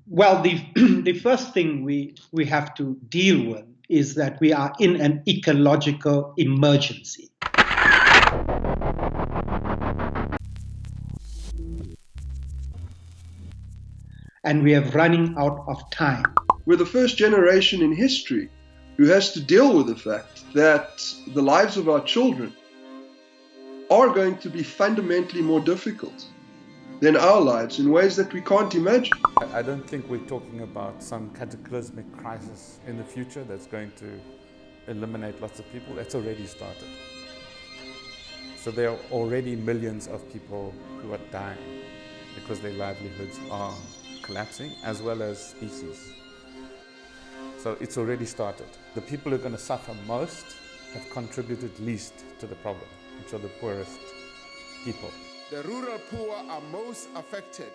Well, the first thing we have to deal with is that we are in an ecological emergency. And we are running out of time. We're the first generation in history who has to deal with the fact that the lives of our children are going to be fundamentally more difficult than our lives in ways that we can't imagine. I don't think we're talking about some cataclysmic crisis in the future that's going to eliminate lots of people. That's already started. So there are already millions of people who are dying because their livelihoods are collapsing, as well as species. So it's already started. The people who are going to suffer most have contributed least to the problem, which are the poorest people. The rural poor are most affected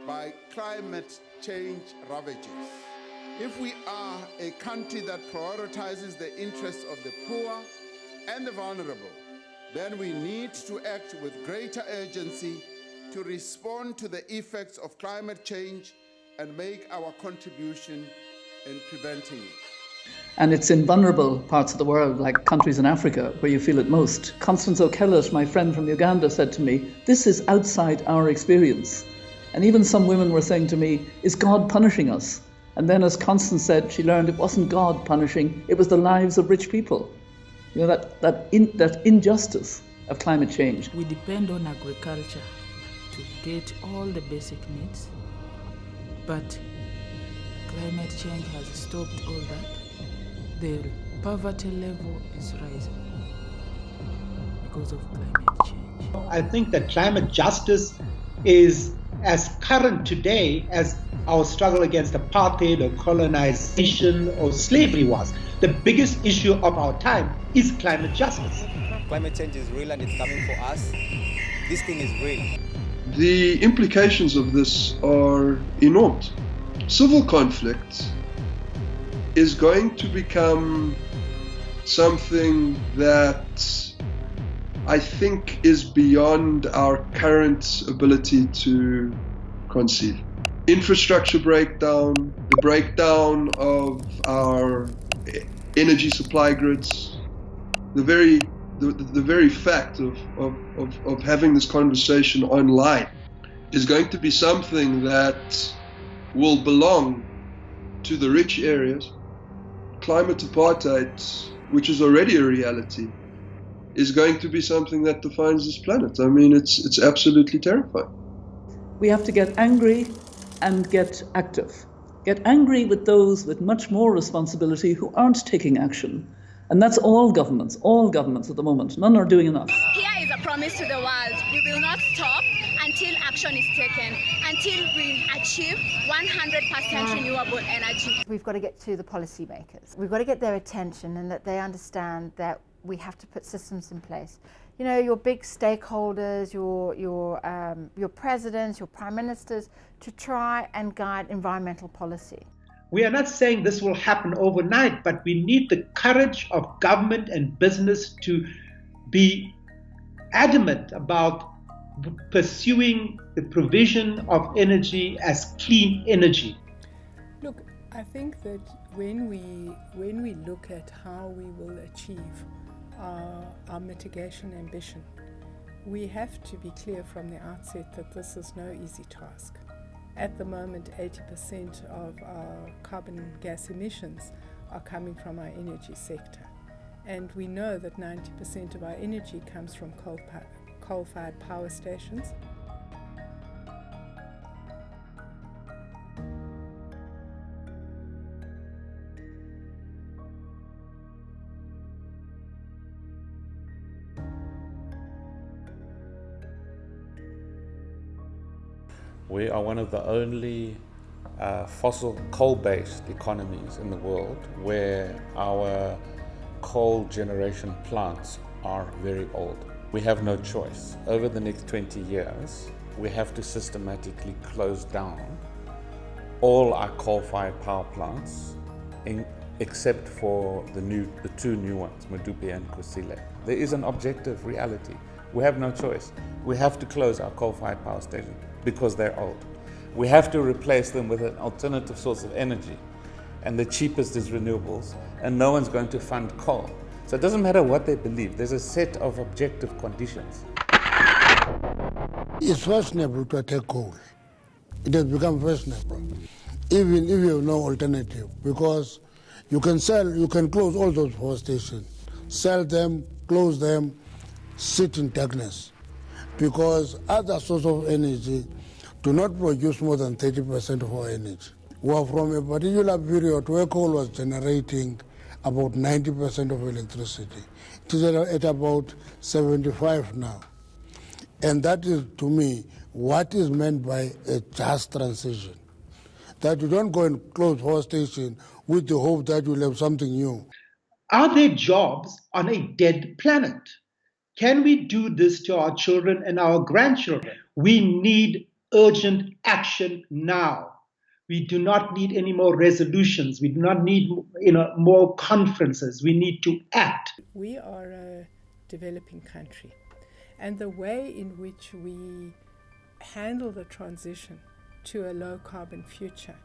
by climate change ravages. If we are a country that prioritizes the interests of the poor and the vulnerable, then we need to act with greater urgency to respond to the effects of climate change and make our contribution in preventing it. And it's in vulnerable parts of the world, like countries in Africa, where you feel it most. Constance O'Kellis, my friend from Uganda, said to me, this is outside our experience. And even some women were saying to me, is God punishing us? And then, as Constance said, she learned it wasn't God punishing, it was the lives of rich people. You know, that injustice of climate change. We depend on agriculture to get all the basic needs, but climate change has stopped all that. The poverty level is rising because of climate change. I think that climate justice is as current today as our struggle against apartheid or colonization or slavery was. The biggest issue of our time is climate justice. Climate change is real and it's coming for us. This thing is real. The implications of this are enormous. Civil conflict is going to become something that I think is beyond our current ability to conceive. Infrastructure breakdown, the breakdown of our energy supply grids, the very fact of having this conversation online is going to be something that will belong to the rich areas. Climate apartheid, which is already a reality, is going to be something that defines this planet. I mean, it's absolutely terrifying. We have to get angry and get active. Get angry with those with much more responsibility who aren't taking action. And that's all governments at the moment. None are doing enough. Here is a promise to the world. We will not stop until action is taken, until we achieve 100% renewable energy. We've got to get to the policymakers. We've got to get their attention and that they understand that we have to put systems in place. You know, your big stakeholders, your presidents, your prime ministers, to try and guide environmental policy. We are not saying this will happen overnight, but we need the courage of government and business to be adamant about pursuing the provision of energy as clean energy. Look, I think that when we look at how we will achieve our mitigation ambition, we have to be clear from the outset that this is no easy task. At the moment, 80% of our carbon gas emissions are coming from our energy sector. And we know that 90% of our energy comes from coal-fired power stations. We are one of the only fossil coal-based economies in the world where our coal generation plants are very old. We have no choice. Over the next 20 years, we have to systematically close down all our coal-fired power plants, except for the two new ones, Naidoo and Creecy. There is an objective reality. We have no choice. We have to close our coal-fired power stations because they're old. We have to replace them with an alternative source of energy. And the cheapest is renewables, and no one's going to fund coal. So it doesn't matter what they believe, there's a set of objective conditions. It's fashionable to attack coal. It has become fashionable, even if you have no alternative, because you can close all those power stations, sell them, close them, sit in darkness, because other sources of energy do not produce more than 30% of our energy. We are from a particular period where coal was generating about 90% of electricity. It is at about 75 now. And that is, to me, what is meant by a just transition. That you don't go and close power station with the hope that you'll have something new. Are there jobs on a dead planet? Can we do this to our children and our grandchildren? We need urgent action now. We do not need any more resolutions. We do not need more conferences. We need to act. We are a developing country, and the way in which we handle the transition to a low-carbon future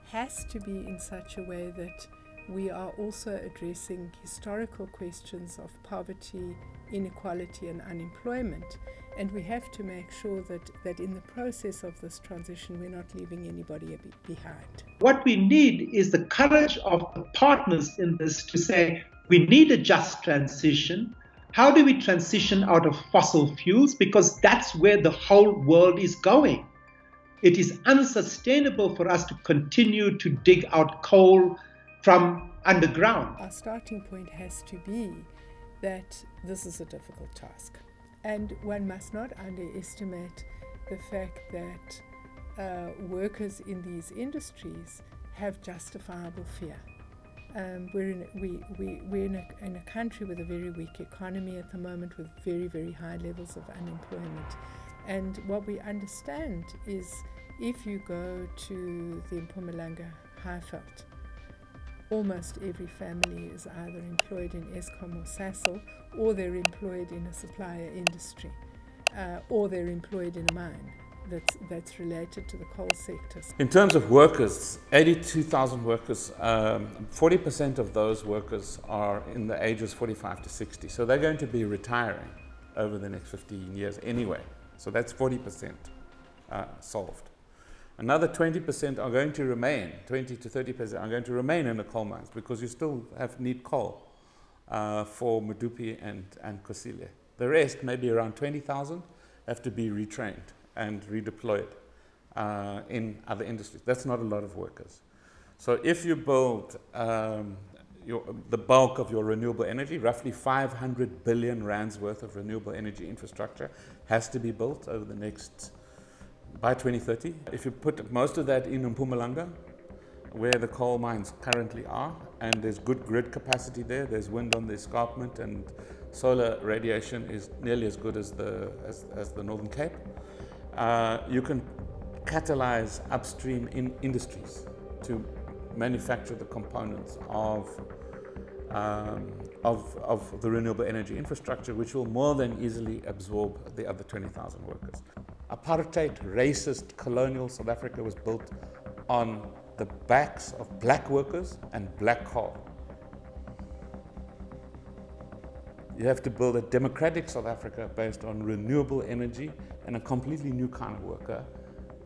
has to be in such a way that we are also addressing historical questions of poverty, inequality and unemployment, and we have to make sure that in the process of this transition we're not leaving anybody behind. What we need is the courage of the partners in this to say we need a just transition. How do we transition out of fossil fuels? Because that's where the whole world is going. It is unsustainable for us to continue to dig out coal from underground. Our starting point has to be that this is a difficult task. And one must not underestimate the fact that workers in these industries have justifiable fear. We're in a country with a very weak economy at the moment, with very, very high levels of unemployment. And what we understand is if you go to the Mpumalanga Highveld, almost every family is either employed in Eskom or Sasol, or they're employed in a supplier industry, or they're employed in a mine that's related to the coal sector. In terms of workers, 82,000 workers, 40% of those workers are in the ages 45 to 60. So they're going to be retiring over the next 15 years anyway. So that's 40% solved. Another 20% are going to remain, 20 to 30% are going to remain in the coal mines because you still need coal for Medupi and Kusile. The rest, maybe around 20,000, have to be retrained and redeployed in other industries. That's not a lot of workers. So if you build the bulk of your renewable energy, roughly 500 billion rands worth of renewable energy infrastructure has to be built over the next, by 2030. If you put most of that in Mpumalanga, where the coal mines currently are, and there's good grid capacity there, there's wind on the escarpment, and solar radiation is nearly as good as the Northern Cape, you can catalyze upstream industries to manufacture the components of the renewable energy infrastructure, which will more than easily absorb the other 20,000 workers. Apartheid, racist, colonial South Africa was built on the backs of black workers and black coal. You have to build a democratic South Africa based on renewable energy and a completely new kind of worker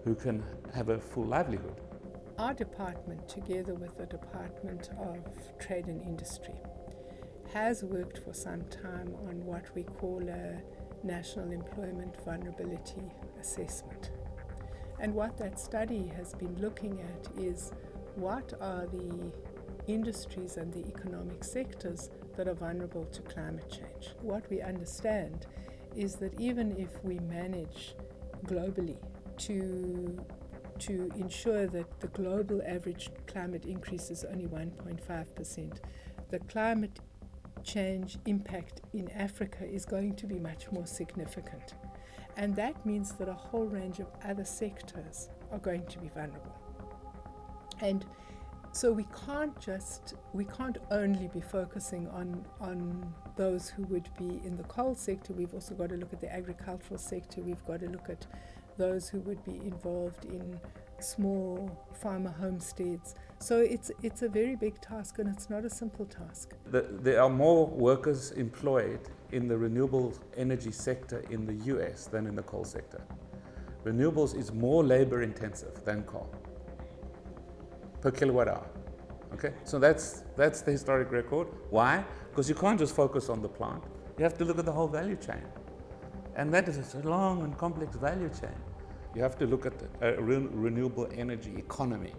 who can have a full livelihood. Our department, together with the Department of Trade and Industry, has worked for some time on what we call a National Employment Vulnerability Assessment. And what that study has been looking at is what are the industries and the economic sectors that are vulnerable to climate change. What we understand is that even if we manage globally to ensure that the global average climate increase is only 1.5%, the climate change impact in Africa is going to be much more significant. And that means that a whole range of other sectors are going to be vulnerable. And so we can't only be focusing on those who would be in the coal sector. We've also got to look at the agricultural sector. We've got to look at those who would be involved in small farmer homesteads. So it's a very big task, and it's not a simple task. There are more workers employed in the renewable energy sector in the US than in the coal sector. Renewables is more labor intensive than coal per kilowatt hour. Okay, so that's the historic record. Why? Because you can't just focus on the plant. You have to look at the whole value chain. And that is a long and complex value chain. You have to look at a renewable energy economy,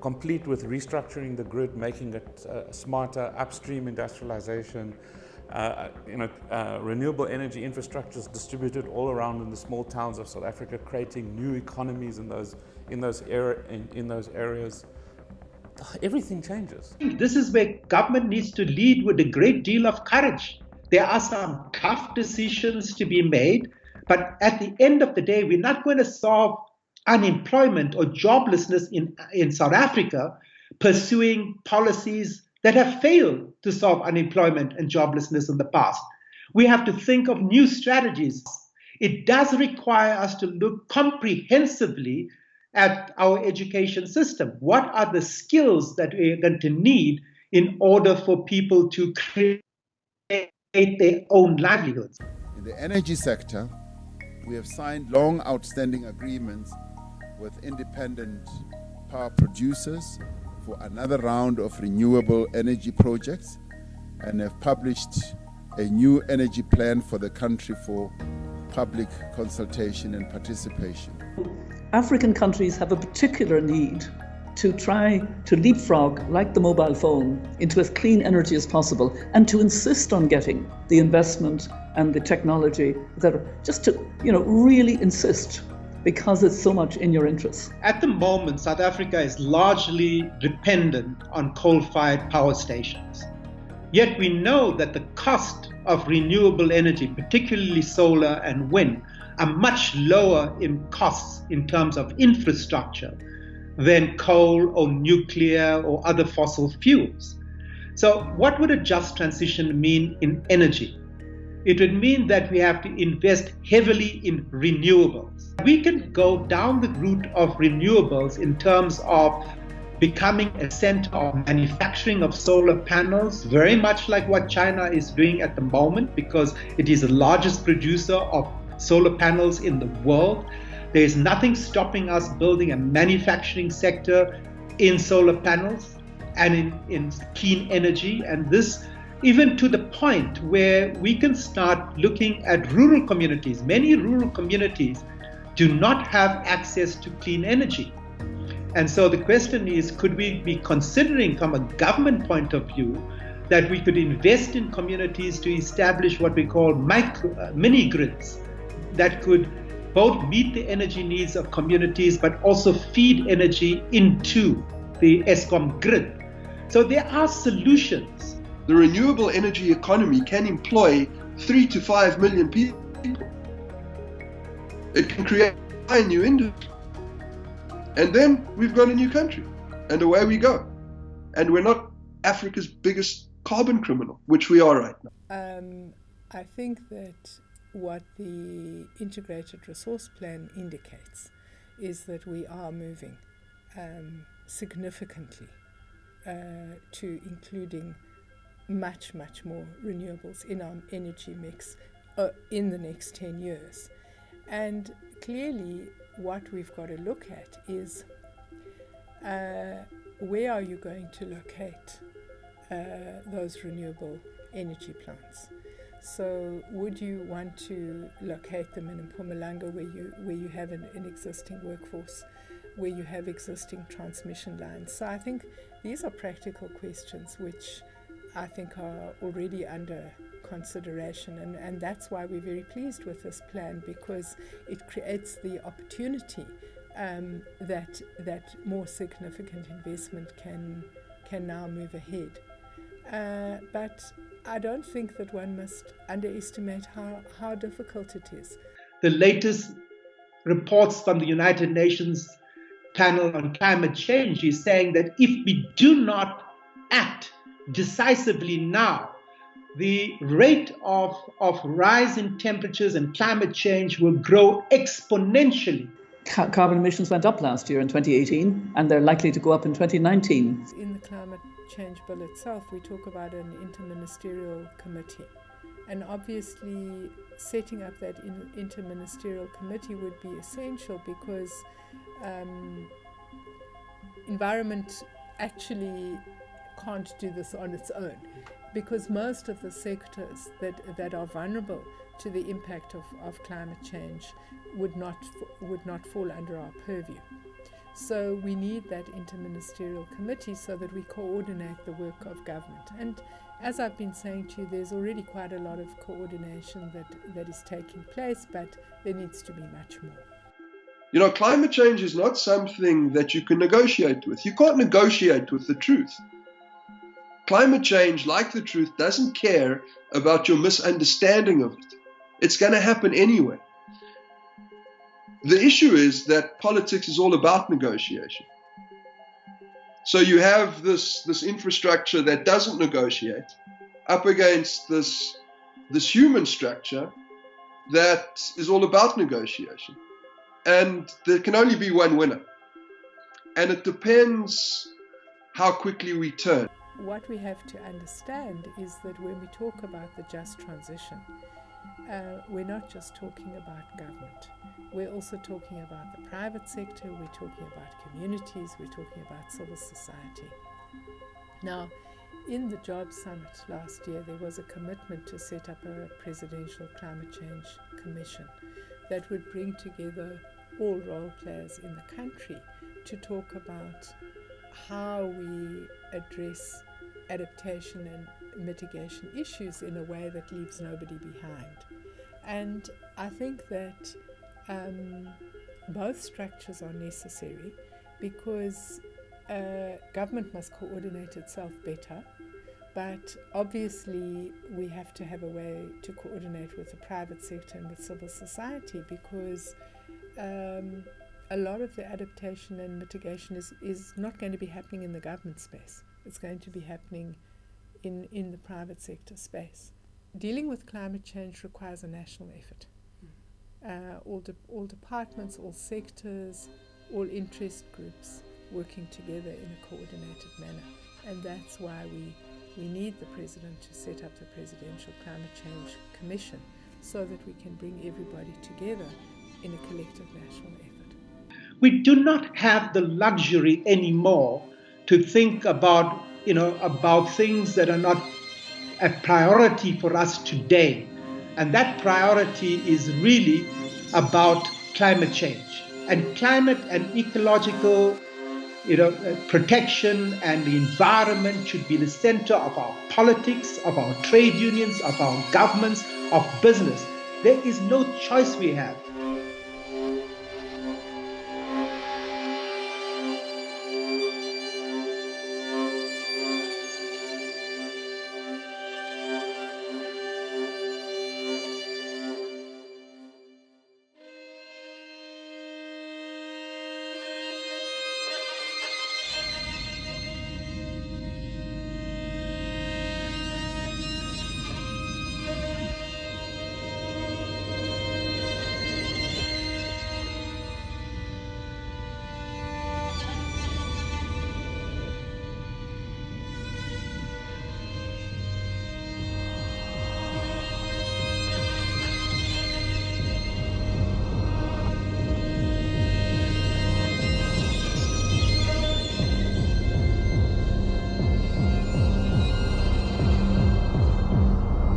complete with restructuring the grid, making it smarter, upstream industrialization, renewable energy infrastructures distributed all around in the small towns of South Africa, creating new economies in those areas. Everything changes. This is where government needs to lead with a great deal of courage. There are some tough decisions to be made, but at the end of the day, we're not going to solve unemployment or joblessness in South Africa pursuing policies that have failed to solve unemployment and joblessness in the past. We have to think of new strategies. It does require us to look comprehensively at our education system. What are the skills that we're going to need in order for people to create their own livelihoods? In the energy sector, we have signed long outstanding agreements with independent power producers for another round of renewable energy projects, and have published a new energy plan for the country for public consultation and participation. African countries have a particular need to try to leapfrog, like the mobile phone, into as clean energy as possible, and to insist on getting the investment and the technology that are just to, really insist, because it's so much in your interest. At the moment, South Africa is largely dependent on coal-fired power stations. Yet we know that the cost of renewable energy, particularly solar and wind, are much lower in costs in terms of infrastructure than coal or nuclear or other fossil fuels. So what would a just transition mean in energy? It would mean that we have to invest heavily in renewables. We can go down the route of renewables in terms of becoming a center of manufacturing of solar panels, very much like what China is doing at the moment, because it is the largest producer of solar panels in the world. There is nothing stopping us building a manufacturing sector in solar panels and in clean energy, and this even to the point where we can start looking at rural communities. Many rural communities do not have access to clean energy. And so the question is, could we be considering from a government point of view that we could invest in communities to establish what we call mini grids that could both meet the energy needs of communities but also feed energy into the Eskom grid. So there are solutions. The renewable energy economy can employ 3 to 5 million people. It can create a new industry. And then we've got a new country, and away we go. And we're not Africa's biggest carbon criminal, which we are right now. I think that what the integrated resource plan indicates is that we are moving significantly to including much more renewables in our energy mix in the next 10 years. And clearly what we've got to look at is where are you going to locate those renewable energy plants? So would you want to locate them in Mpumalanga where you have an existing workforce, where you have existing transmission lines? So I think these are practical questions which I think are already under consideration, and that's why we're very pleased with this plan, because it creates the opportunity that more significant investment can now move ahead. But I don't think that one must underestimate how difficult it is. The latest reports from the United Nations panel on climate change is saying that if we do not act decisively now, the rate of rise in temperatures and climate change will grow exponentially Carbon emissions went up last year in 2018, and they're likely to go up in 2019. In the climate change bill itself, we talk about an interministerial committee. And obviously, setting up that interministerial committee would be essential because environment actually can't do this on its own, because most of the sectors that are vulnerable to the impact of climate change would not fall under our purview. So we need that interministerial committee so that we coordinate the work of government. And as I've been saying to you, there's already quite a lot of coordination that is taking place, but there needs to be much more. You know, climate change is not something that you can negotiate with. You can't negotiate with the truth. Climate change, like the truth, doesn't care about your misunderstanding of it. It's going to happen anyway. The issue is that politics is all about negotiation. So you have this infrastructure that doesn't negotiate up against this human structure that is all about negotiation. And there can only be one winner. And it depends how quickly we turn. What we have to understand is that when we talk about the just transition, we're not just talking about government. We're also talking about the private sector, we're talking about communities, we're talking about civil society. Now, in the Jobs Summit last year, there was a commitment to set up a presidential climate change commission that would bring together all role players in the country to talk about how we address adaptation and mitigation issues in a way that leaves nobody behind. And I think that both structures are necessary because government must coordinate itself better, but obviously we have to have a way to coordinate with the private sector and with civil society, because a lot of the adaptation and mitigation is not going to be happening in the government space. It's going to be happening in the private sector space. Dealing with climate change requires a national effort. All departments, all sectors, all interest groups working together in a coordinated manner. And that's why we need the President to set up the Presidential Climate Change Commission so that we can bring everybody together in a collective national effort. We do not have the luxury anymore to think about things that are not a priority for us today. And that priority is really about climate change. And climate and ecological protection and the environment should be the center of our politics, of our trade unions, of our governments, of business. There is no choice we have.